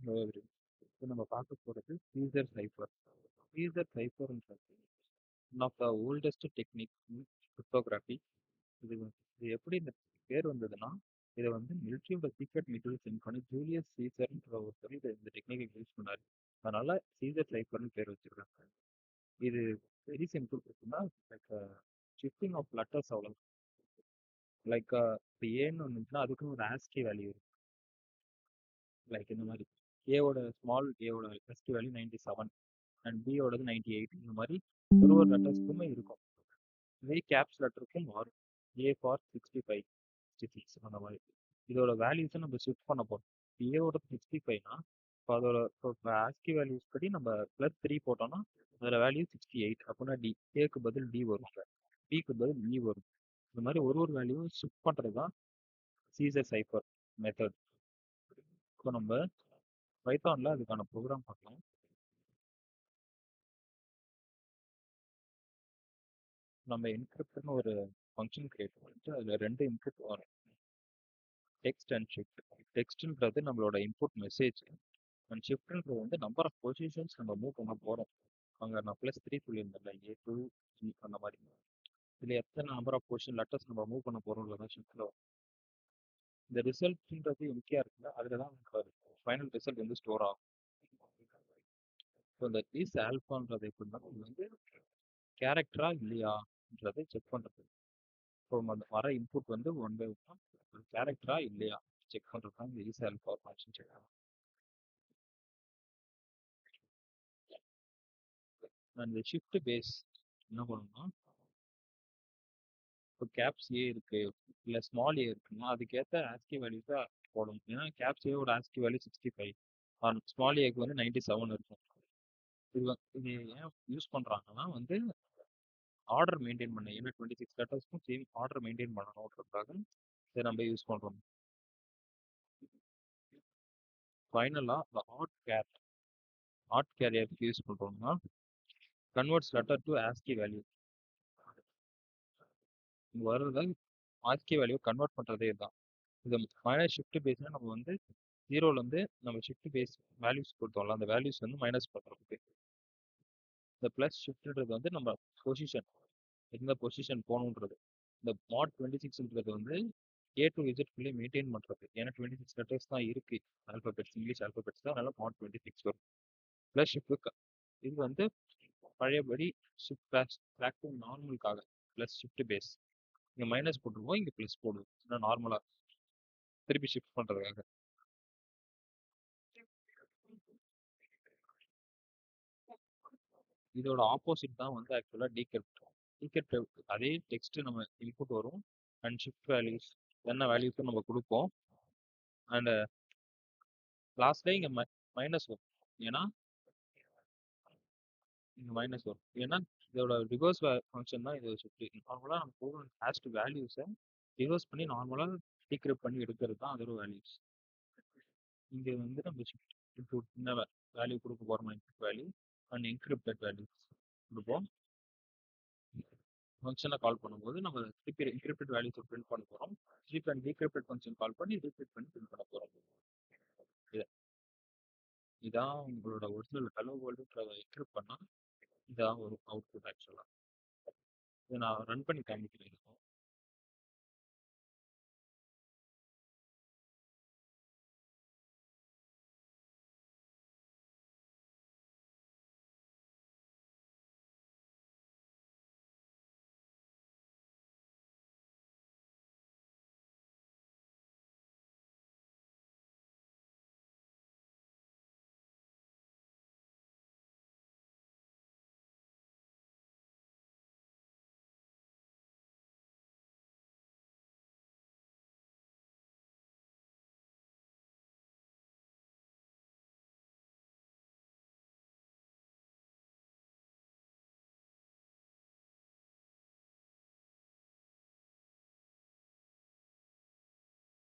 இப்போ நம்ம பார்க்க போகிறது சீசர் சைஃபர். சீசர் சைஃபர்ன்றது one of the oldest technique in cryptography. இது எப்படி இந்த பேர் வந்ததுன்னா, இதை வந்து மிலிட்ரியோட சீக்ரெட் மெட்டீரியல் சென்ட் பண்ணி ஜூலியஸ் சீசர்ன்ற ஒருத்தர் இந்த டெக்னிக்கை யூஸ் பண்ணாரு. அதனால சீசர் சைஃபர்னு பேர் வச்சிருக்காங்க. இது வெரி சிம்பிள் இருக்குன்னா, லைக் ஷிஃப்டிங் ஆஃப் லெட்டர்ஸ் அவ்வளோ. லைக் இப்போ ஏன்னு வந்துச்சுன்னா அதுக்குன்னு ஒரு ஆஸ்கி வேல்யூ இருக்கு. லைக் இந்த மாதிரி ஏவோட ஸ்மால் ஏவோட ஃபர்ஸ்ட் வேல்யூ 97 அண்ட் பியோடது 98. இந்த மாதிரி ஒரு லெட்டர்ஸ்க்குமே இருக்கும். இதே கேப்ஸ் லெட்டருக்கும் மாறும். ஏ ஃபார் 65, 66 அந்த மாதிரி. இதோட வேல்யூஸை நம்ம ஷிஃப்ட் பண்ண போகிறோம். ஏவோட 65னா இப்போ அதோட இப்போ ஆஸ்கி வேல்யூஸ் படி நம்ம +3 போட்டோம்னா அதோட வேல்யூ 68. அப்படின்னா டி, ஏக்கு பதில் டி வரும், பிக்கு பதில் இ வரும். இந்த மாதிரி ஒரு வேல்யூவும் ஷிஃப்ட் பண்ணுறது தான் சீசர் சைஃபர் மெத்தட். இப்போ நம்ம பைத்தானில் அதுக்கான ப்ரோக்ராம் பார்க்கலாம். நம்ம என்கிரிப்ட்னு ஒரு ஃபங்க்ஷன் கிரியேட் பண்ணிட்டு அதில் 2 இன்புட் வரும், டெக்ஸ்ட் அண்ட் ஷிஃப்ட். டெக்ஸ்ட்ன்றது நம்மளோட இன்புட் மெசேஜ் அண்ட் ஷிஃப்ட்ன்றது வந்து நம்பர் ஆஃப் பொசிஷன்ஸ் நம்ம மூவ் பண்ண போகிறோம். அங்கே நான் +3 சொல்லியிருந்தேன்ல, A2 G அந்த மாதிரி. இதில் எத்தனை நம்பர் ஆஃப் பொசிஷன் லெட்டர்ஸ் நம்ம மூவ் பண்ண போகிறோம்ல ஷிஃப்ட்டில். இந்த ரிசல்ட்ன்றது எம்டியாக இருக்குல்ல, அதில் தான் ஃபைனல் ரிசல்ட் வந்து ஸ்டோர் ஆகும். ஸோ இந்த இஸ் ஆல்ஃபான்றது எப்படின்னா, இது வந்து கேரக்டரா இல்லையான்றதை செக் பண்ணுறது. ஸோ அந்த வர இன்புட் வந்து 1/1 கேரக்டரா இல்லையா செக் பண்ணுறது தான் இந்த இஸ் ஆல்ஃபா ஃபங்க்ஷன் செக் பண்ணும். அந்த ஷிஃப்ட் பேஸ் என்ன பண்ணணும்னா, இப்போ கேப்ஸ் ஏ இருக்கு இல்லை ஸ்மால் ஏ இருக்குன்னா அதுக்கேற்ற ஆஸ்கி வேல்யூஸை போடணும். ஏன்னா கேப்ஸ் ஏவோட ஆஸ்கி வேல்யூ 65, ஸ்மால் ஏக்கு வந்து 97 இருக்கும். இது ஏன் யூஸ் பண்ணுறாங்கன்னா வந்து ஆர்டர் மெயின்டைன் பண்ண, ஏன்னா 26 லெட்டர்ஸ்க்கும் சேம் ஆர்டர் மெயின்டைன் பண்ணணுன்றதுக்காக இதை நம்ம யூஸ் பண்ணுறோம். ஃபைனலாக ஆட் கேரியருக்கு யூஸ் பண்ணுறோம்னா converts letter to ASCII value. இங்கே வர்றத ஆஸ்கி வேல்யூ கன்வெர்ட் பண்ணுறதே தான். இது மைனஸ் ஷிஃப்ட் பேஸ்னால் நம்ம வந்து 0லேருந்து நம்ம ஷிஃப்ட் பேஸ் வேல்யூஸ் கொடுத்தோம்ல, அந்த வேல்யூஸ் வந்து மைனஸ் பண்ணுறதுக்கு. இந்த ப்ளஸ் ஷிஃப்ட்ன்றது வந்து நம்ம பொசிஷன், எந்த பொசிஷன் போகணுன்றது. இந்த மாட் 26ன்றது வந்து A to Z fully maintain பண்ணுறது. ஏன்னா 26 லெட்டர்ஸ் தான் இருக்குது ஆல்ஃபபெட்ஸ், இங்கிலீஷ் ஆல்ஃபபெட்ஸ் தான், அதனால மாட் 26 வரும். ப்ளஸ் ஷிஃப்ட் இது வந்து பழையபடி ஷிஃப்ட் பேக் டு நார்மலுக்காக ப்ளஸ் ஷிஃப்ட் பேஸ். இங்கே மைனஸ் போட்டுருவோம், இங்கே ப்ளஸ் போடுவோம், ஏன்னா நார்மலாக திருப்பி ஷிஃப்ட் பண்ணுறதுக்காக. இதோட ஆப்போசிட் தான் வந்து ஆக்சுவலாக டீக்ரிப்ட். டீக்ரிப்ட் அதே டெக்ஸ்ட் நம்ம இன்புட் வரும் அண்ட் ஷிஃப்ட் வேல்யூஸ் என்ன வேல்யூஸும் நம்ம கொடுப்போம். அண்ட் லாஸ்ட்ல இங்கே மைனஸ் வரும். ஏன்னா இங்கே மைனஸ் வரும் ஏன்னா இதோட ரிவர்ஸ் ஃபங்க்ஷன் தான் இது ஷிஃப்ட். நார்மலாக நம்ம போகிற ஹேஸ்ட் வேல்யூஸை ரிவர்ஸ் பண்ணி நார்மலாக டீக்ரிப்ட் பண்ணி எடுக்கிறது தான் அதோட வேல்யூஸ். இங்கே வந்து நம்ம ஷிஃப்ட் இன்புட் என்ன வேல்யூ கொடுக்க போகிறோம், input value and encrypted values கொடுப்போம். ஃபங்க்ஷனை கால் பண்ணும்போது நம்ம திருப்பி என்கிரிப்டட் வேல்யூஸை பிரிண்ட் பண்ண போகிறோம். திருப்பி அண்ட் டீக்ரிப்டட் ஃபங்க்ஷன் கால் பண்ணி ரீப்ரிண்ட் பண்ணி பிரிண்ட் பண்ண போகிறோம். இதான் உங்களோட ஒரிஜினல் ஹலோ வேர்ல்டுன்றத என்கிரிப்ட் பண்ணால் இதான் ஒரு அவுட்புட் ஆக்சுவலாக. இதை நான் ரன் பண்ணி காமிக்கிறேன்.